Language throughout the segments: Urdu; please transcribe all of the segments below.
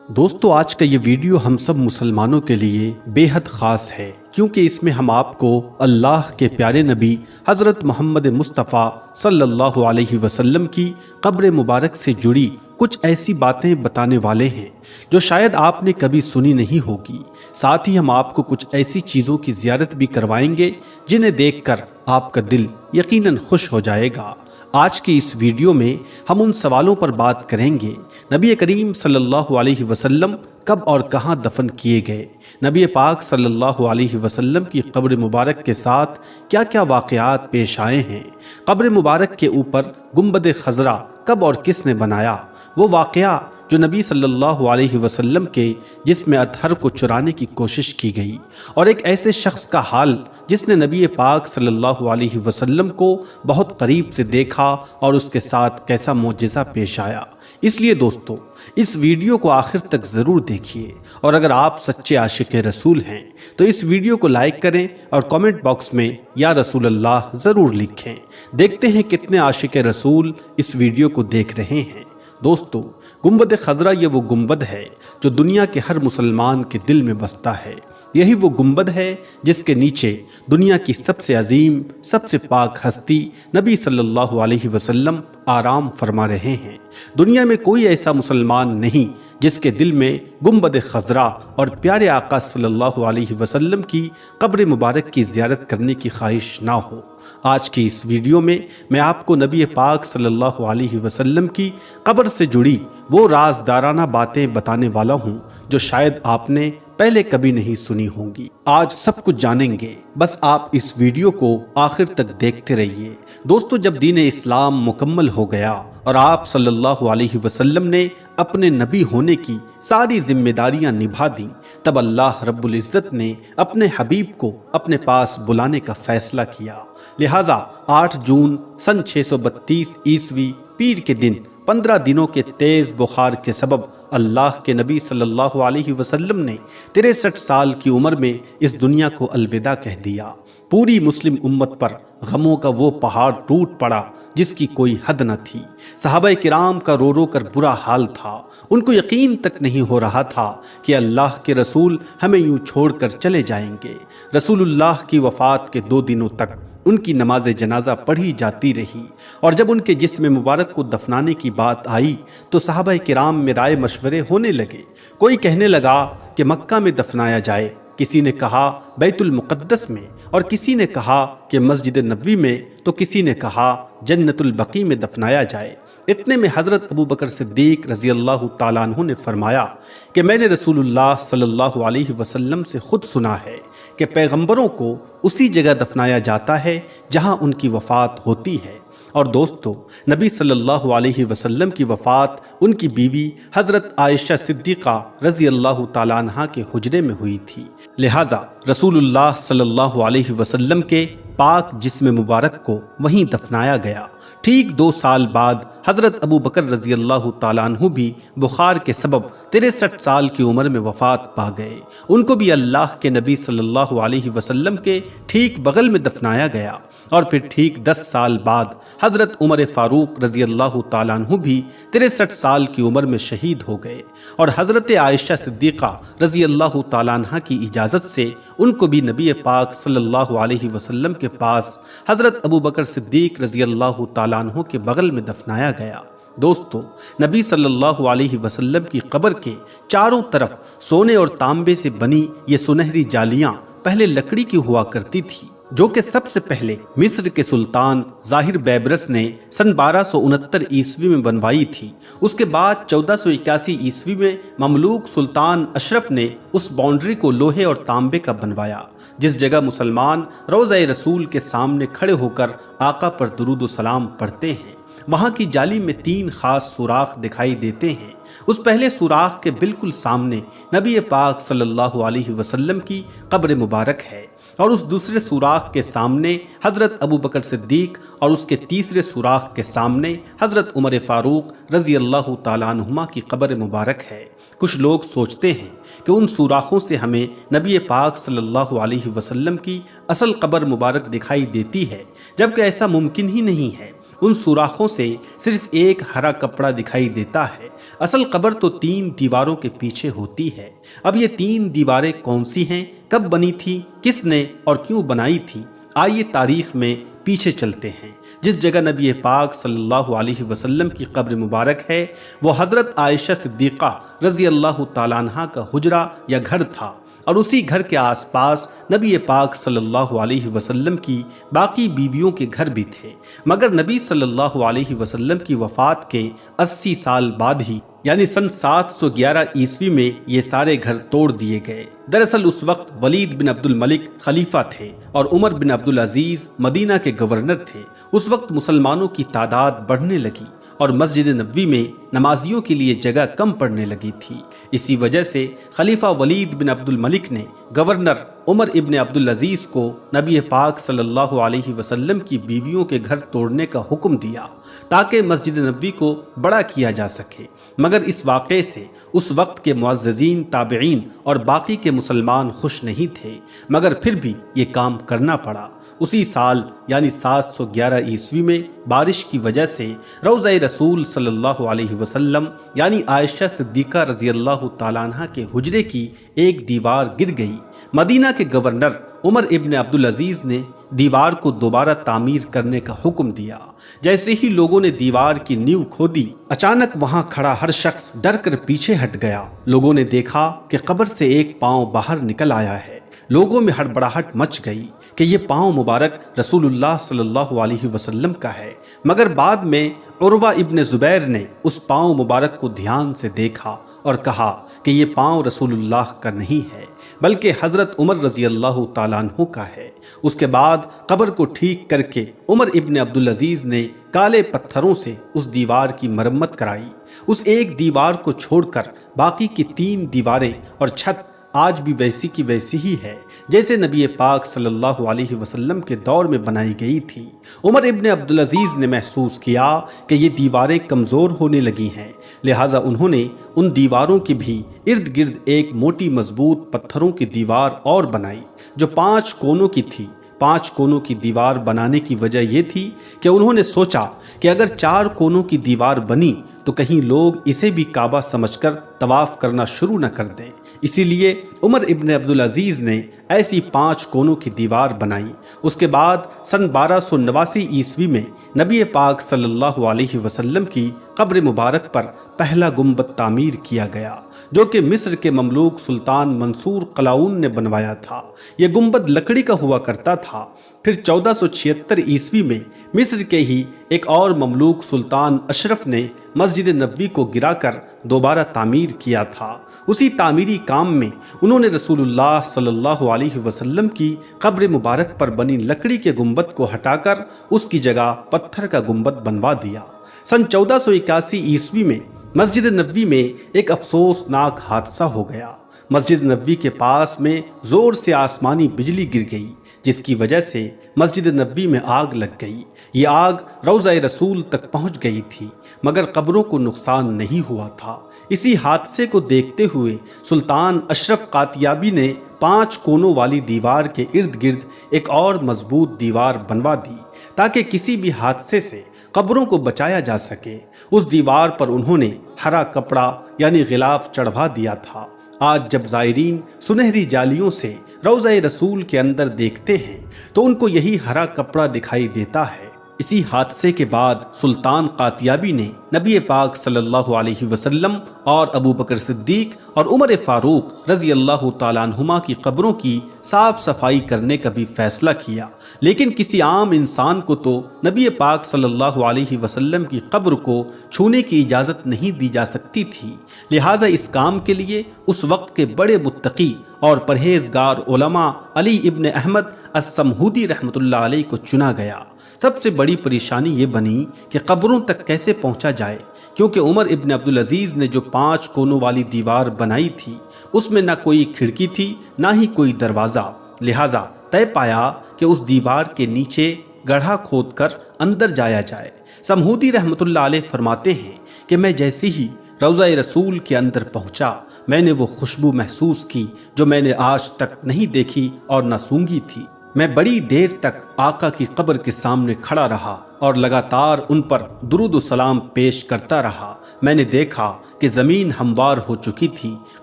دوستو آج کا یہ ویڈیو ہم سب مسلمانوں کے لیے بے حد خاص ہے کیونکہ اس میں ہم آپ کو اللہ کے پیارے نبی حضرت محمد مصطفیٰ صلی اللہ علیہ وسلم کی قبر مبارک سے جڑی کچھ ایسی باتیں بتانے والے ہیں جو شاید آپ نے کبھی سنی نہیں ہوگی۔ ساتھ ہی ہم آپ کو کچھ ایسی چیزوں کی زیارت بھی کروائیں گے جنہیں دیکھ کر آپ کا دل یقیناً خوش ہو جائے گا۔ آج کی اس ویڈیو میں ہم ان سوالوں پر بات کریں گے: نبی کریم صلی اللہ علیہ وسلم کب اور کہاں دفن کیے گئے؟ نبی پاک صلی اللہ علیہ وسلم کی قبر مبارک کے ساتھ کیا کیا واقعات پیش آئے ہیں؟ قبر مبارک کے اوپر گنبد خضرا کب اور کس نے بنایا؟ وہ واقعہ جو نبی صلی اللہ علیہ وسلم کے جسم اطہر کو چرانے کی کوشش کی گئی، اور ایک ایسے شخص کا حال جس نے نبی پاک صلی اللہ علیہ وسلم کو بہت قریب سے دیکھا اور اس کے ساتھ کیسا معجزہ پیش آیا۔ اس لیے دوستو اس ویڈیو کو آخر تک ضرور دیکھیے، اور اگر آپ سچے عاشق رسول ہیں تو اس ویڈیو کو لائک کریں اور کامنٹ باکس میں یا رسول اللہ ضرور لکھیں۔ دیکھتے ہیں کتنے عاشق رسول اس ویڈیو کو دیکھ رہے ہیں۔ دوستو گنبد خضرا یہ وہ گنبد ہے جو دنیا کے ہر مسلمان کے دل میں بستا ہے۔ یہی وہ گنبد ہے جس کے نیچے دنیا کی سب سے عظیم، سب سے پاک ہستی نبی صلی اللہ علیہ وسلم آرام فرما رہے ہیں۔ دنیا میں کوئی ایسا مسلمان نہیں جس کے دل میں گنبد خضرا اور پیارے آقا صلی اللہ علیہ وسلم کی قبر مبارک کی زیارت کرنے کی خواہش نہ ہو۔ آج کی اس ویڈیو میں آپ کو نبی پاک صلی اللہ علیہ وسلم کی قبر سے جڑی وہ رازدارانہ باتیں بتانے والا ہوں جو شاید آپ نے پہلے کبھی نہیں سنی ہوں گی۔ آج سب کچھ جانیں گے، بس آپ اس ویڈیو کو آخر تک دیکھتے رہیے۔ دوستو جب دین اسلام مکمل ہو گیا اور آپ صلی اللہ علیہ وسلم نے اپنے نبی ہونے کی ساری ذمہ داریاں نبھا دیں، تب اللہ رب العزت نے اپنے حبیب کو اپنے پاس بلانے کا فیصلہ کیا۔ لہٰذا 8 جون سن 632 عیسوی پیر کے دن 15 دنوں کے تیز بخار کے سبب اللہ کے نبی صلی اللہ علیہ وسلم نے 63 سال کی عمر میں اس دنیا کو الوداع کہہ دیا۔ پوری مسلم امت پر غموں کا وہ پہاڑ ٹوٹ پڑا جس کی کوئی حد نہ تھی۔ صحابہ کرام کا رو رو کر برا حال تھا۔ ان کو یقین تک نہیں ہو رہا تھا کہ اللہ کے رسول ہمیں یوں چھوڑ کر چلے جائیں گے۔ رسول اللہ کی وفات کے 2 دنوں تک ان کی نماز جنازہ پڑھی جاتی رہی، اور جب ان کے جسم مبارک کو دفنانے کی بات آئی تو صحابہ کرام میں رائے مشورے ہونے لگے۔ کوئی کہنے لگا کہ مکہ میں دفنایا جائے، کسی نے کہا بیت المقدس میں، اور کسی نے کہا کہ مسجد نبوی میں، تو کسی نے کہا جنت البقیع میں دفنایا جائے۔ اتنے میں حضرت ابو بکر صدیق رضی اللہ تعالیٰ عنہ نے فرمایا کہ میں نے رسول اللہ صلی اللہ علیہ وسلم سے خود سنا ہے کہ پیغمبروں کو اسی جگہ دفنایا جاتا ہے جہاں ان کی وفات ہوتی ہے۔ اور دوستو نبی صلی اللہ علیہ وسلم کی وفات ان کی بیوی حضرت عائشہ صدیقہ رضی اللہ تعالیٰ عنہ کے حجرے میں ہوئی تھی، لہٰذا رسول اللہ صلی اللہ علیہ وسلم کے پاک جسم مبارک کو وہیں دفنایا گیا۔ ٹھیک 2 سال بعد حضرت ابو بکر رضی اللہ تعالیٰ عنہ بھی بخار کے سبب 63 سال کی عمر میں وفات پا گئے۔ ان کو بھی اللہ کے نبی صلی اللہ علیہ وسلم کے ٹھیک بغل میں دفنایا گیا، اور پھر ٹھیک 10 سال بعد حضرت عمر فاروق رضی اللہ تعالیٰ عنہ بھی 63 سال کی عمر میں شہید ہو گئے، اور حضرت عائشہ صدیقہ رضی اللہ تعالیٰ عنہ کی اجازت سے ان کو بھی نبی پاک صلی اللہ علیہ وسلم کے پاس حضرت ابو بکر صدیق رضی اللہ تعالیٰ عنہ کے بغل میں دفنایا گیا۔ دوستو نبی صلی اللہ علیہ وسلم کی قبر کے چاروں طرف سونے اور تانبے سے بنی یہ سنہری جالیاں پہلے لکڑی کی ہوا کرتی تھی، جو کہ سب سے پہلے مصر کے سلطان ظاہر بیبرس نے سن 1269 عیسوی میں بنوائی تھی۔ اس کے بعد 1481 عیسوی میں مملوک سلطان اشرف نے اس باؤنڈری کو لوہے اور تانبے کا بنوایا، جس جگہ مسلمان روضہ رسول کے سامنے کھڑے ہو کر آقا پر درود و سلام پڑھتے ہیں۔ وہاں کی جالی میں 3 خاص سوراخ دکھائی دیتے ہیں۔ اس پہلے سوراخ کے بالکل سامنے نبی پاک صلی اللہ علیہ وسلم کی قبر مبارک ہے، اور اس دوسرے سوراخ کے سامنے حضرت ابو بکر صدیق، اور اس کے تیسرے سوراخ کے سامنے حضرت عمر فاروق رضی اللہ تعالیٰ عنہما کی قبر مبارک ہے۔ کچھ لوگ سوچتے ہیں کہ ان سوراخوں سے ہمیں نبی پاک صلی اللہ علیہ وسلم کی اصل قبر مبارک دکھائی دیتی ہے، جبکہ ایسا ممکن ہی نہیں ہے۔ ان سوراخوں سے صرف ایک ہرا کپڑا دکھائی دیتا ہے۔ اصل قبر تو 3 دیواروں کے پیچھے ہوتی ہے۔ اب یہ 3 دیواریں کون سی ہیں، کب بنی تھی، کس نے اور کیوں بنائی تھی؟ آئیے تاریخ میں پیچھے چلتے ہیں۔ جس جگہ نبی پاک صلی اللہ علیہ وسلم کی قبر مبارک ہے وہ حضرت عائشہ صدیقہ رضی اللہ تعالیٰ عنہ کا حجرہ یا گھر تھا، اور اسی گھر کے آس پاس نبی پاک صلی اللہ علیہ وسلم کی باقی بیویوں کے گھر بھی تھے، مگر نبی صلی اللہ علیہ وسلم کی وفات کے 80 سال بعد ہی یعنی سن 711 عیسوی میں یہ سارے گھر توڑ دیے گئے۔ دراصل اس وقت ولید بن عبد الملک خلیفہ تھے اور عمر بن عبد العزیز مدینہ کے گورنر تھے۔ اس وقت مسلمانوں کی تعداد بڑھنے لگی اور مسجد نبوی میں نمازیوں کے لیے جگہ کم پڑنے لگی تھی۔ اسی وجہ سے خلیفہ ولید بن عبد الملک نے گورنر عمر ابن عبد العزیز کو نبی پاک صلی اللہ علیہ وسلم کی بیویوں کے گھر توڑنے کا حکم دیا تاکہ مسجد نبوی کو بڑا کیا جا سکے، مگر اس واقعے سے اس وقت کے معززین، تابعین اور باقی کے مسلمان خوش نہیں تھے، مگر پھر بھی یہ کام کرنا پڑا۔ اسی سال یعنی 711 عیسوی میں بارش کی وجہ سے روضہ رسول صلی اللہ علیہ وسلم یعنی عائشہ صدیقہ رضی اللہ تعالیٰ عنہ کے حجرے کی ایک دیوار گر گئی۔ مدینہ کے گورنر عمر ابن عبد العزیز نے دیوار کو دوبارہ تعمیر کرنے کا حکم دیا۔ جیسے ہی لوگوں نے دیوار کی نیو کھودی، اچانک وہاں کھڑا ہر شخص ڈر کر پیچھے ہٹ گیا۔ لوگوں نے دیکھا کہ قبر سے ایک پاؤں باہر نکل آیا ہے۔ لوگوں میں ہڑبڑاہٹ مچ گئی کہ یہ پاؤں مبارک رسول اللہ صلی اللہ علیہ وسلم کا ہے، مگر بعد میں عروہ ابن زبیر نے اس پاؤں مبارک کو دھیان سے دیکھا اور کہا کہ یہ پاؤں رسول اللہ کا نہیں ہے بلکہ حضرت عمر رضی اللہ تعالیٰ عنہ کا ہے۔ اس کے بعد قبر کو ٹھیک کر کے عمر ابن عبد العزیز نے کالے پتھروں سے اس دیوار کی مرمت کرائی۔ اس ایک دیوار کو چھوڑ کر باقی کی 3 دیواریں اور چھت آج بھی ویسی کی ویسی ہی ہے جیسے نبی پاک صلی اللہ علیہ وسلم کے دور میں بنائی گئی تھی۔ عمر ابن عبد العزیز نے محسوس کیا کہ یہ دیواریں کمزور ہونے لگی ہیں، لہٰذا انہوں نے ان دیواروں کی بھی ارد گرد ایک موٹی مضبوط پتھروں کی دیوار اور بنائی جو 5 کونوں کی تھی۔ 5 کونوں کی دیوار بنانے کی وجہ یہ تھی کہ انہوں نے سوچا کہ اگر 4 کونوں کی دیوار بنی تو کہیں لوگ اسے بھی کعبہ سمجھ کر طواف کرنا شروع نہ کر دیں، اسی لیے عمر ابن عبد العزیز نے ایسی 5 کونوں کی دیوار بنائی۔ اس کے بعد سن 1289 عیسوی میں نبی پاک صلی اللہ علیہ وسلم کی قبر مبارک پر پہلا گنبد تعمیر کیا گیا جو کہ مصر کے مملوک سلطان منصور قلاؤن نے بنوایا تھا۔ یہ گنبد لکڑی کا ہوا کرتا تھا۔ پھر 1476 عیسوی میں مصر کے ہی ایک اور مملوک سلطان اشرف نے مسجد نبوی کو گرا کر دوبارہ تعمیر کیا تھا۔ اسی تعمیری کام میں انہوں نے رسول اللہ صلی اللہ علیہ وسلم کی قبر مبارک پر بنی لکڑی کے گنبد کو ہٹا کر اس کی جگہ پتھر کا گنبد بنوا دیا۔ سن 1481 عیسوی میں مسجد نبوی میں ایک افسوسناک حادثہ ہو گیا۔ مسجد نبوی کے پاس میں زور سے آسمانی بجلی گر گئی جس کی وجہ سے مسجد نبوی میں آگ لگ گئی۔ یہ آگ روضہ رسول تک پہنچ گئی تھی مگر قبروں کو نقصان نہیں ہوا تھا۔ اسی حادثے کو دیکھتے ہوئے سلطان اشرف قاتیابی نے 5 کونوں والی دیوار کے ارد گرد ایک اور مضبوط دیوار بنوا دی تاکہ کسی بھی حادثے سے قبروں کو بچایا جا سکے۔ اس دیوار پر انہوں نے ہرا کپڑا یعنی غلاف چڑھوا دیا تھا۔ آج جب زائرین سنہری جالیوں سے روضہ رسول کے اندر دیکھتے ہیں تو ان کو یہی ہرا کپڑا دکھائی دیتا ہے۔ اسی حادثے کے بعد سلطان قاتیابی نے نبی پاک صلی اللہ علیہ وسلم اور ابو بکر صدیق اور عمر فاروق رضی اللہ تعالیٰ عنہما کی قبروں کی صاف صفائی کرنے کا بھی فیصلہ کیا، لیکن کسی عام انسان کو تو نبی پاک صلی اللہ علیہ وسلم کی قبر کو چھونے کی اجازت نہیں دی جا سکتی تھی، لہٰذا اس کام کے لیے اس وقت کے بڑے متقی اور پرہیزگار علماء علی ابن احمد السمہودی رحمۃ اللہ علیہ کو چنا گیا۔ سب سے بڑی پریشانی یہ بنی کہ قبروں تک کیسے پہنچا جائے، کیونکہ عمر ابن عبد العزیز نے جو 5 کونوں والی دیوار بنائی تھی اس میں نہ کوئی کھڑکی تھی نہ ہی کوئی دروازہ، لہٰذا طے پایا کہ اس دیوار کے نیچے گڑھا کھود کر اندر جایا جائے۔ سمہودی رحمۃ اللہ علیہ فرماتے ہیں کہ میں جیسے ہی روضہ رسول کے اندر پہنچا میں نے وہ خوشبو محسوس کی جو میں نے آج تک نہیں دیکھی اور نہ سونگھی تھی۔ میں بڑی دیر تک آقا کی قبر کے سامنے کھڑا رہا اور لگاتار ان پر درود و سلام پیش کرتا رہا۔ میں نے دیکھا کہ زمین ہموار ہو چکی تھی،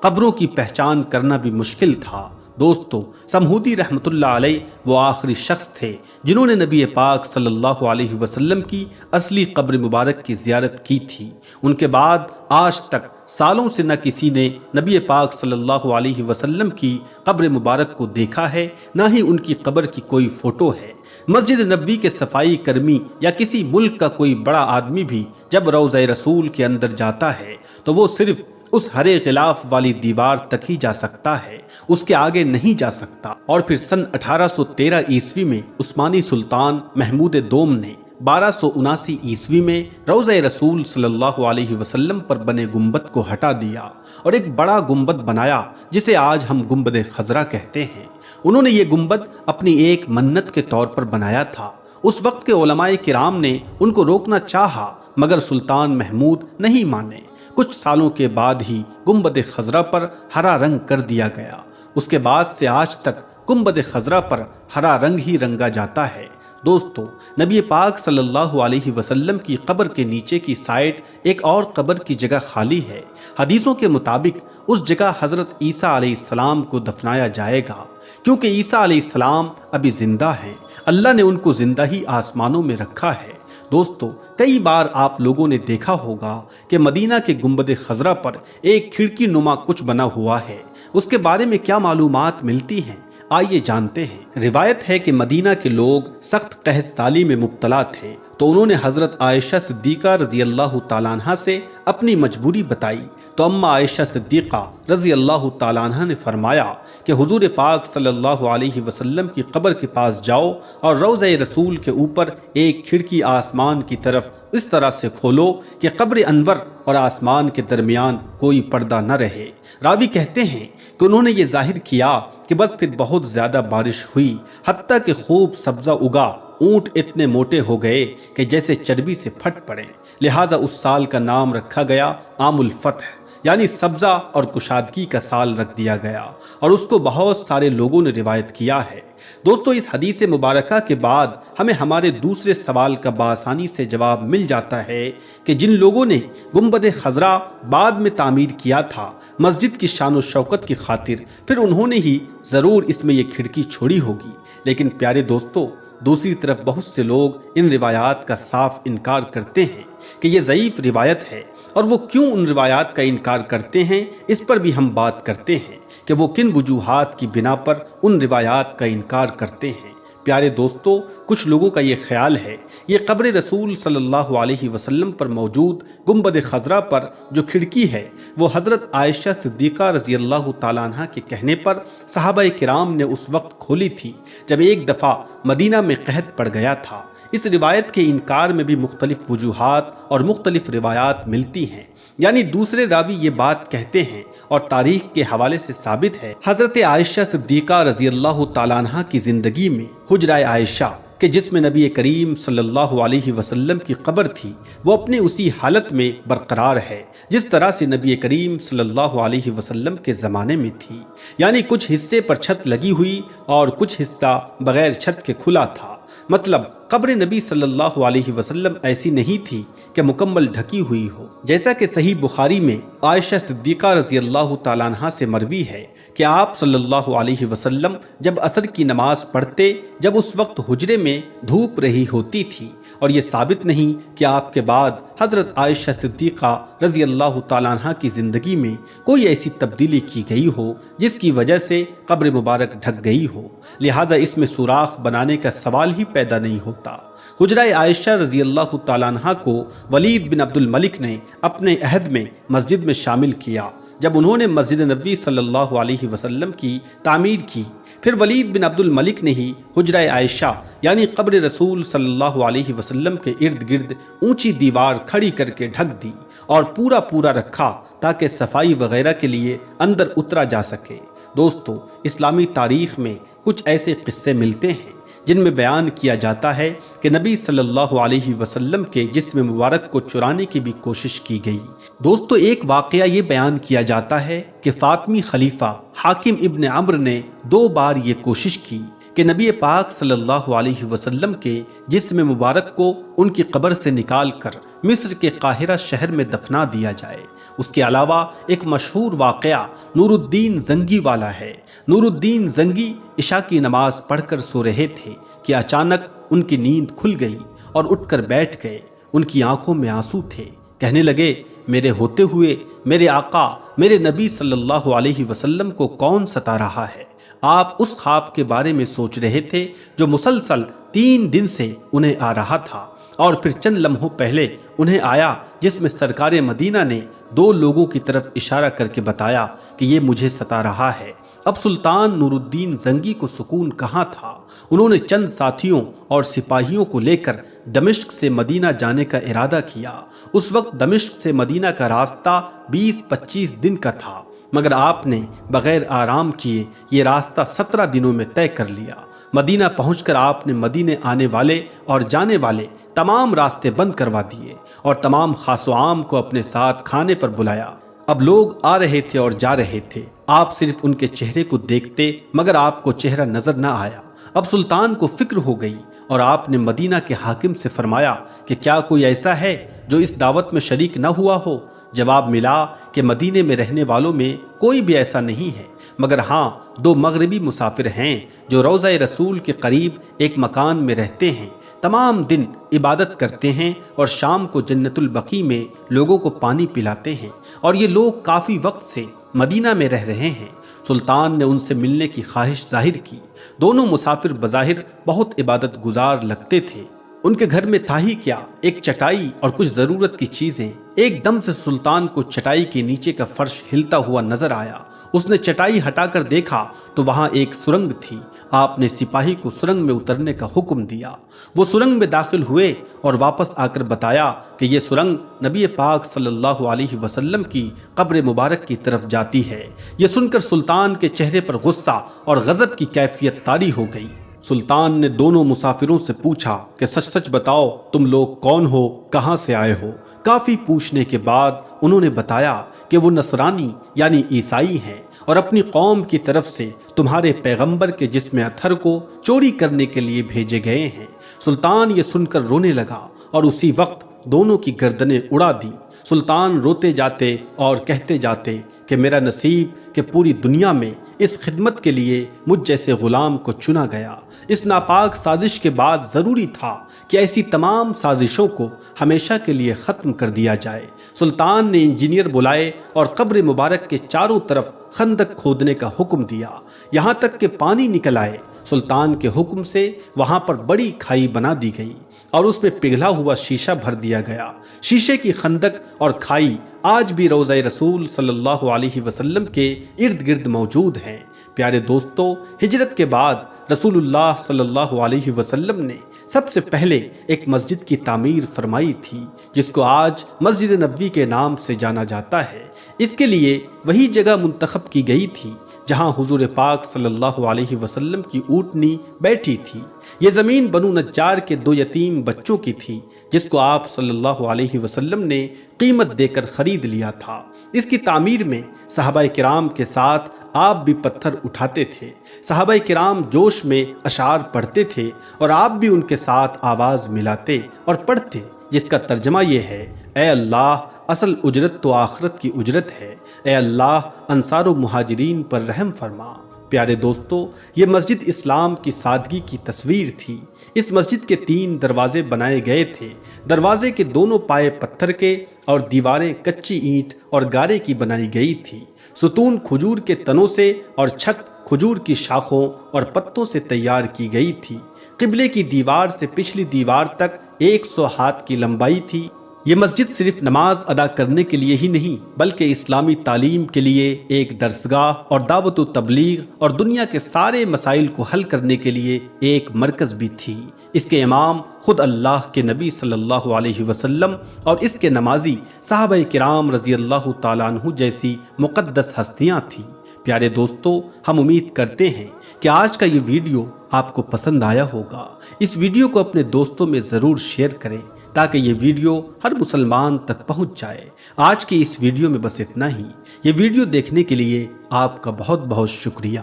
قبروں کی پہچان کرنا بھی مشکل تھا۔ دوستو، سمہودی رحمت اللہ علیہ وہ آخری شخص تھے جنہوں نے نبی پاک صلی اللہ علیہ وسلم کی اصلی قبر مبارک کی زیارت کی تھی۔ ان کے بعد آج تک سالوں سے نہ کسی نے نبی پاک صلی اللہ علیہ وسلم کی قبر مبارک کو دیکھا ہے، نہ ہی ان کی قبر کی کوئی فوٹو ہے۔ مسجد نبوی کے صفائی کرمی یا کسی ملک کا کوئی بڑا آدمی بھی جب روضہ رسول کے اندر جاتا ہے تو وہ صرف اس ہرے غلاف والی دیوار تک ہی جا سکتا ہے، اس کے آگے نہیں جا سکتا۔ اور پھر سن 1813 عیسوی میں عثمانی سلطان محمود دوم نے 1279 عیسوی میں روضہ رسول صلی اللہ علیہ وسلم پر بنے گنبد کو ہٹا دیا اور ایک بڑا گنبد بنایا جسے آج ہم گنبد خضرا کہتے ہیں۔ انہوں نے یہ گنبد اپنی ایک منت کے طور پر بنایا تھا۔ اس وقت کے علماء کرام نے ان کو روکنا چاہا مگر سلطان محمود نہیں مانے۔ کچھ سالوں کے بعد ہی گنبد خضرا پر ہرا رنگ کر دیا گیا۔ اس کے بعد سے آج تک گنبد خضرا پر ہرا رنگ ہی رنگا جاتا ہے۔ دوستو، نبی پاک صلی اللہ علیہ وسلم کی قبر کے نیچے کی سائڈ ایک اور قبر کی جگہ خالی ہے۔ حدیثوں کے مطابق اس جگہ حضرت عیسیٰ علیہ السلام کو دفنایا جائے گا، کیونکہ عیسیٰ علیہ السلام ابھی زندہ ہیں۔ اللہ نے ان کو زندہ ہی آسمانوں میں رکھا ہے۔ دوستو، کئی بار آپ لوگوں نے دیکھا ہوگا کہ مدینہ کے گنبد خضرا پر ایک کھڑکی نما کچھ بنا ہوا ہے۔ اس کے بارے میں کیا معلومات ملتی ہیں؟ آئیے جانتے ہیں۔ روایت ہے کہ مدینہ کے لوگ سخت قحط سالی میں مبتلا تھے تو انہوں نے حضرت عائشہ صدیقہ رضی اللہ تعالیٰ عنہ سے اپنی مجبوری بتائی تو اماں عائشہ صدیقہ رضی اللہ تعالیٰ عنہ نے فرمایا کہ حضور پاک صلی اللہ علیہ وسلم کی قبر کے پاس جاؤ اور روضہ رسول کے اوپر ایک کھڑکی آسمان کی طرف اس طرح سے کھولو کہ قبر انور اور آسمان کے درمیان کوئی پردہ نہ رہے۔ راوی کہتے ہیں کہ انہوں نے یہ ظاہر کیا کہ بس پھر بہت زیادہ بارش ہوئی، حتیٰ کہ خوب سبزہ اگا، اونٹ اتنے موٹے ہو گئے کہ جیسے چربی سے پھٹ پڑے، لہٰذا اس سال کا نام رکھا گیا عام الفتح، یعنی سبزہ اور کشادگی کا سال رکھ دیا گیا، اور اس کو بہت سارے لوگوں نے روایت کیا ہے۔ دوستو، اس حدیث مبارکہ کے بعد ہمیں ہمارے دوسرے سوال کا بآسانی سے جواب مل جاتا ہے کہ جن لوگوں نے گنبد خضرا بعد میں تعمیر کیا تھا مسجد کی شان و شوکت کی خاطر، پھر انہوں نے ہی ضرور اس میں یہ کھڑکی چھوڑی ہوگی۔ لیکن پیارے دوستو، دوسری طرف بہت سے لوگ ان روایات کا صاف انکار کرتے ہیں کہ یہ ضعیف روایت ہے، اور وہ کیوں ان روایات کا انکار کرتے ہیں اس پر بھی ہم بات کرتے ہیں کہ وہ کن وجوہات کی بنا پر ان روایات کا انکار کرتے ہیں۔ پیارے دوستو، کچھ لوگوں کا یہ خیال ہے یہ قبر رسول صلی اللہ علیہ وسلم پر موجود گنبد خضرا پر جو کھڑکی ہے وہ حضرت عائشہ صدیقہ رضی اللہ تعالیٰ عنہ کے کہنے پر صحابہ کرام نے اس وقت کھولی تھی جب ایک دفعہ مدینہ میں قحط پڑ گیا تھا۔ اس روایت کے انکار میں بھی مختلف وجوہات اور مختلف روایات ملتی ہیں، یعنی دوسرے راوی یہ بات کہتے ہیں اور تاریخ کے حوالے سے ثابت ہے۔ حضرت عائشہ صدیقہ رضی اللہ تعالیٰ عنہ کی زندگی میں حجرہ عائشہ کہ جس میں نبی کریم صلی اللہ علیہ وسلم کی قبر تھی وہ اپنے اسی حالت میں برقرار ہے جس طرح سے نبی کریم صلی اللہ علیہ وسلم کے زمانے میں تھی، یعنی کچھ حصے پر چھت لگی ہوئی اور کچھ حصہ بغیر چھت کے کھلا تھا۔ مطلب قبر نبی صلی اللہ علیہ وسلم ایسی نہیں تھی کہ مکمل ڈھکی ہوئی ہو، جیسا کہ صحیح بخاری میں عائشہ صدیقہ رضی اللہ تعالیٰ عنہ سے مروی ہے کہ آپ صلی اللہ علیہ وسلم جب عصر کی نماز پڑھتے جب اس وقت حجرے میں دھوپ رہی ہوتی تھی، اور یہ ثابت نہیں کہ آپ کے بعد حضرت عائشہ صدیقہ رضی اللہ تعالیٰ عنہ کی زندگی میں کوئی ایسی تبدیلی کی گئی ہو جس کی وجہ سے قبر مبارک ڈھک گئی ہو، لہٰذا اس میں سوراخ بنانے کا سوال ہی پیدا نہیں ہوتا۔ حجرہ عائشہ رضی اللہ تعالیٰ عنہ کو ولید بن عبد الملک نے اپنے عہد میں مسجد میں شامل کیا جب انہوں نے مسجد نبوی صلی اللہ علیہ وسلم کی تعمیر کی۔ پھر ولید بن عبد الملک نے ہی حجرہ عائشہ یعنی قبر رسول صلی اللہ علیہ وسلم کے ارد گرد اونچی دیوار کھڑی کر کے ڈھک دی اور پورا رکھا تاکہ صفائی وغیرہ کے لیے اندر اترا جا سکے۔ دوستو، اسلامی تاریخ میں کچھ ایسے قصے ملتے ہیں جن میں بیان کیا جاتا ہے کہ نبی صلی اللہ علیہ وسلم کے جسم مبارک کو چرانے کی بھی کوشش کی گئی۔ دوستو، ایک واقعہ یہ بیان کیا جاتا ہے کہ فاطمی خلیفہ حاکم ابن عمرو نے 2 بار یہ کوشش کی کہ نبی پاک صلی اللہ علیہ وسلم کے جسم مبارک کو ان کی قبر سے نکال کر مصر کے قاہرہ شہر میں دفنا دیا جائے۔ اس کے علاوہ ایک مشہور واقعہ نور الدین زنگی والا ہے۔ نور الدین زنگی عشاء کی نماز پڑھ کر سو رہے تھے کہ اچانک ان کی نیند کھل گئی اور اٹھ کر بیٹھ گئے۔ ان کی آنکھوں میں آنسو تھے۔ کہنے لگے، میرے ہوتے ہوئے میرے آقا میرے نبی صلی اللہ علیہ وسلم کو کون ستا رہا ہے؟ آپ اس خواب کے بارے میں سوچ رہے تھے جو مسلسل 3 دن سے انہیں آ رہا تھا، اور پھر چند لمحوں پہلے انہیں آیا جس میں سرکار مدینہ نے 2 لوگوں کی طرف اشارہ کر کے بتایا کہ یہ مجھے ستا رہا ہے۔ اب سلطان نور الدین زنگی کو سکون کہاں تھا؟ انہوں نے چند ساتھیوں اور سپاہیوں کو لے کر دمشق سے مدینہ جانے کا ارادہ کیا۔ اس وقت دمشق سے مدینہ کا راستہ 20-25 دن کا تھا، مگر آپ نے بغیر آرام کیے یہ راستہ 17 دنوں میں طے کر لیا۔ مدینہ پہنچ کر آپ نے مدینے آنے والے اور جانے والے تمام راستے بند کروا دیے اور تمام خاص و عام کو اپنے ساتھ کھانے پر بلایا۔ اب لوگ آ رہے تھے اور جا رہے تھے، آپ صرف ان کے چہرے کو دیکھتے مگر آپ کو چہرہ نظر نہ آیا۔ اب سلطان کو فکر ہو گئی اور آپ نے مدینہ کے حاکم سے فرمایا کہ کیا کوئی ایسا ہے جو اس دعوت میں شریک نہ ہوا ہو؟ جواب ملا کہ مدینے میں رہنے والوں میں کوئی بھی ایسا نہیں ہے، مگر ہاں 2 مغربی مسافر ہیں جو روضہ رسول کے قریب ایک مکان میں رہتے ہیں، تمام دن عبادت کرتے ہیں اور شام کو جنت البقیع میں لوگوں کو پانی پلاتے ہیں، اور یہ لوگ کافی وقت سے مدینہ میں رہ رہے ہیں۔ سلطان نے ان سے ملنے کی خواہش ظاہر کی۔ دونوں مسافر بظاہر بہت عبادت گزار لگتے تھے۔ ان کے گھر میں تھا ہی کیا، ایک چٹائی اور کچھ ضرورت کی چیزیں۔ ایک دم سے سلطان کو چٹائی کے نیچے کا فرش ہلتا ہوا نظر آیا۔ اس نے چٹائی ہٹا کر دیکھا تو وہاں ایک سرنگ تھی۔ آپ نے سپاہی کو سرنگ میں اترنے کا حکم دیا۔ وہ سرنگ میں داخل ہوئے اور واپس آ کر بتایا کہ یہ سرنگ نبی پاک صلی اللہ علیہ وسلم کی قبر مبارک کی طرف جاتی ہے۔ یہ سن کر سلطان کے چہرے پر غصہ اور غضب کی کیفیت طاری ہو گئی۔ سلطان نے دونوں مسافروں سے پوچھا کہ سچ سچ بتاؤ تم لوگ کون ہو، کہاں سے آئے ہو؟ کافی پوچھنے کے بعد انہوں نے بتایا کہ وہ نصرانی یعنی عیسائی ہیں اور اپنی قوم کی طرف سے تمہارے پیغمبر کے جسم اطہر کو چوری کرنے کے لیے بھیجے گئے ہیں۔ سلطان یہ سن کر رونے لگا اور اسی وقت دونوں کی گردنیں اڑا دی۔ سلطان روتے جاتے اور کہتے جاتے کہ میرا نصیب کہ پوری دنیا میں اس خدمت کے لیے مجھ جیسے غلام کو چنا گیا۔ اس ناپاک سازش کے بعد ضروری تھا کہ ایسی تمام سازشوں کو ہمیشہ کے لیے ختم کر دیا جائے۔ سلطان نے انجینئر بلائے اور قبر مبارک کے چاروں طرف خندق کھودنے کا حکم دیا، یہاں تک کہ پانی نکل آئے۔ سلطان کے حکم سے وہاں پر بڑی کھائی بنا دی گئی اور اس میں پگھلا ہوا شیشہ بھر دیا گیا۔ شیشے کی خندق اور کھائی آج بھی روضہ رسول صلی اللہ علیہ وسلم کے ارد گرد موجود ہیں۔ پیارے دوستو، ہجرت کے بعد رسول اللہ صلی اللہ علیہ وسلم نے سب سے پہلے ایک مسجد کی تعمیر فرمائی تھی جس کو آج مسجد نبوی کے نام سے جانا جاتا ہے۔ اس کے لیے وہی جگہ منتخب کی گئی تھی جہاں حضور پاک صلی اللہ علیہ وسلم کی اونٹنی بیٹھی تھی۔ یہ زمین بنو نجار کے 2 یتیم بچوں کی تھی جس کو آپ صلی اللہ علیہ وسلم نے قیمت دے کر خرید لیا تھا۔ اس کی تعمیر میں صحابہ کرام کے ساتھ آپ بھی پتھر اٹھاتے تھے۔ صحابہ کرام جوش میں اشعار پڑھتے تھے اور آپ بھی ان کے ساتھ آواز ملاتے اور پڑھتے، جس کا ترجمہ یہ ہے: اے اللہ، اصل اجرت تو آخرت کی اجرت ہے، اے اللہ انصار و مہاجرین پر رحم فرما۔ پیارے دوستو، یہ مسجد اسلام کی سادگی کی تصویر تھی۔ اس مسجد کے 3 دروازے بنائے گئے تھے۔ دروازے کے دونوں پائے پتھر کے اور دیواریں کچی اینٹ اور گارے کی بنائی گئی تھی۔ ستون کھجور کے تنوں سے اور چھت کھجور کی شاخوں اور پتوں سے تیار کی گئی تھی۔ قبلے کی دیوار سے پچھلی دیوار تک 100 ہاتھ کی لمبائی تھی۔ یہ مسجد صرف نماز ادا کرنے کے لیے ہی نہیں بلکہ اسلامی تعلیم کے لیے ایک درسگاہ اور دعوت و تبلیغ اور دنیا کے سارے مسائل کو حل کرنے کے لیے ایک مرکز بھی تھی۔ اس کے امام خود اللہ کے نبی صلی اللہ علیہ وسلم اور اس کے نمازی صحابہ کرام رضی اللہ تعالیٰ عنہ جیسی مقدس ہستیاں تھیں۔ پیارے دوستو، ہم امید کرتے ہیں کہ آج کا یہ ویڈیو آپ کو پسند آیا ہوگا۔ اس ویڈیو کو اپنے دوستوں میں ضرور شیئر کریں تاکہ یہ ویڈیو ہر مسلمان تک پہنچ جائے۔ آج کی اس ویڈیو میں بس اتنا ہی۔ یہ ویڈیو دیکھنے کے لیے آپ کا بہت بہت شکریہ۔